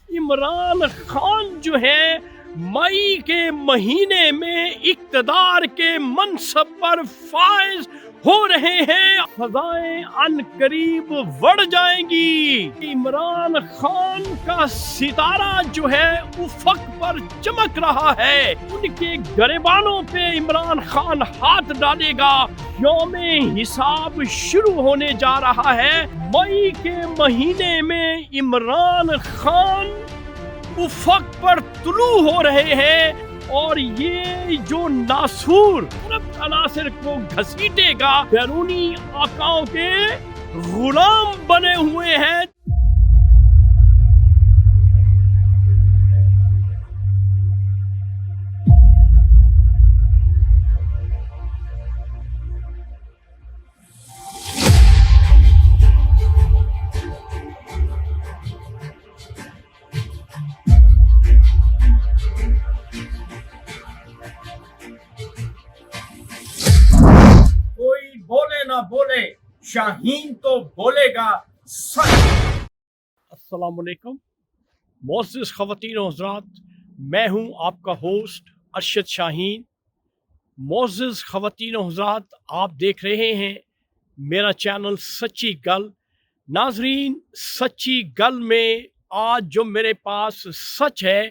عمران خان جو ہے مئی کے مہینے میں اقتدار کے منصب پر فائز ہو رہے ہیں، فضائیں ان قریب بڑھ جائیں گی۔ عمران خان کا ستارہ جو ہے افق پر چمک رہا ہے، ان کے گریبانوں پہ عمران خان ہاتھ ڈالے گا۔ یوم حساب شروع ہونے جا رہا ہے۔ مئی کے مہینے میں عمران خان افق پر طلوع ہو رہے ہیں، اور یہ جو ناسور عناصر کو گھسیٹے گا، بیرونی آقاؤں کے غلام بنے ہوئے ہیں۔ کوئی بولے نہ بولے، شاہین تو بولے گا سچ۔ السلام علیکم معزز خواتین و حضرات، میں ہوں آپ کا ہوسٹ ارشد شاہین۔ معزز خواتین و حضرات، آپ دیکھ رہے ہیں میرا چینل سچی گل۔ ناظرین، سچی گل میں آج جو میرے پاس سچ ہے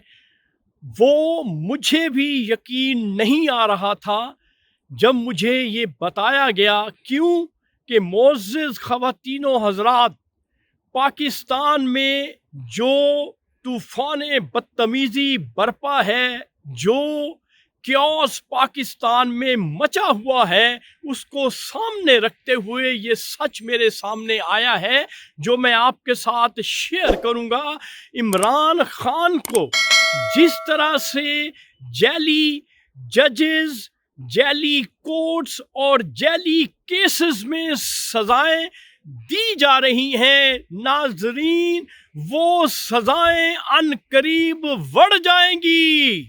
وہ مجھے بھی یقین نہیں آ رہا تھا جب مجھے یہ بتایا گیا۔ کیوں کہ معزز خواتین و حضرات، پاکستان میں جو طوفان بدتمیزی برپا ہے، جو کیوس پاکستان میں مچا ہوا ہے، اس کو سامنے رکھتے ہوئے یہ سچ میرے سامنے آیا ہے جو میں آپ کے ساتھ شیئر کروں گا۔ عمران خان کو جس طرح سے جیلی ججز، جیلی کورٹس اور جیلی کیسز میں سزائیں دی جا رہی ہیں، ناظرین وہ سزائیں ان قریب بڑھ جائیں گی۔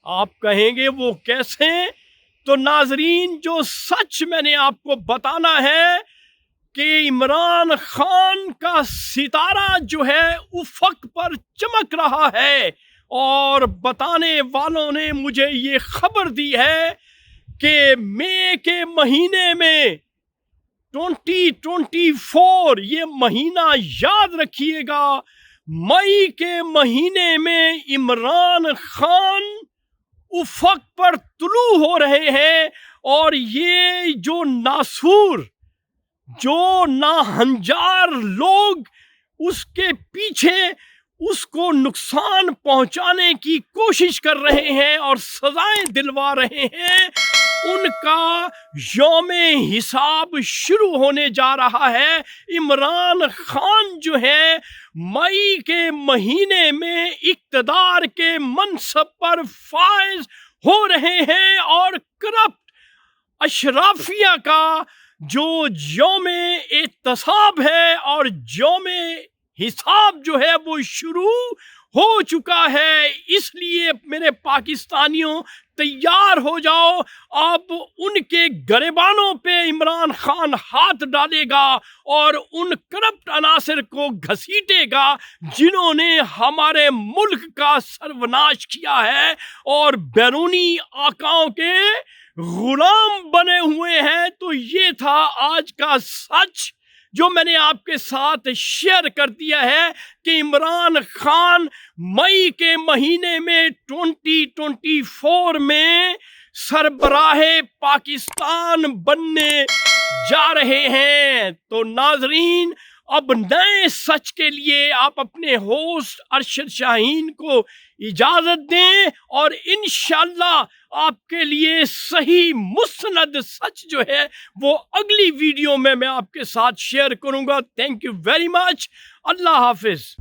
آپ کہیں گے وہ کیسے؟ تو ناظرین، جو سچ میں نے آپ کو بتانا ہے کہ عمران خان کا ستارہ جو ہے افق پر چمک رہا ہے، اور بتانے والوں نے مجھے یہ خبر دی ہے کہ مئی کے مہینے میں 2024، یہ مہینہ یاد رکھیے گا، مئی کے مہینے میں عمران خان افق پر طلوع ہو رہے ہیں، اور یہ جو ناسور، جو ناہنجار لوگ اس کے پیچھے اس کو نقصان پہنچانے کی کوشش کر رہے ہیں اور سزائیں دلوا رہے ہیں، ان کا یوم حساب شروع ہونے جا رہا ہے۔ عمران خان جو ہے مئی کے مہینے میں اقتدار کے منصب پر فائز ہو رہے ہیں، اور کرپٹ اشرافیہ کا جو یوم احتساب ہے اور یوم حساب جو ہے وہ شروع ہو چکا ہے۔ اس لیے میرے پاکستانیوں، تیار ہو جاؤ، اب ان کے گریبانوں پہ عمران خان ہاتھ ڈالے گا اور ان کرپٹ عناصر کو گھسیٹے گا جنہوں نے ہمارے ملک کا سروناش کیا ہے اور بیرونی آقاؤں کے غلام بنے ہوئے ہیں۔ تو یہ تھا آج کا سچ جو میں نے آپ کے ساتھ شیئر کر دیا ہے کہ عمران خان مئی کے مہینے میں 2024 میں سربراہ پاکستان بننے جا رہے ہیں۔ تو ناظرین، اب نئے سچ کے لیے آپ اپنے ہوسٹ ارشد شاہین کو اجازت دیں، اور انشاءاللہ آپ کے لیے صحیح مستند سچ جو ہے وہ اگلی ویڈیو میں آپ کے ساتھ شیئر کروں گا۔ Thank you very much. اللہ حافظ۔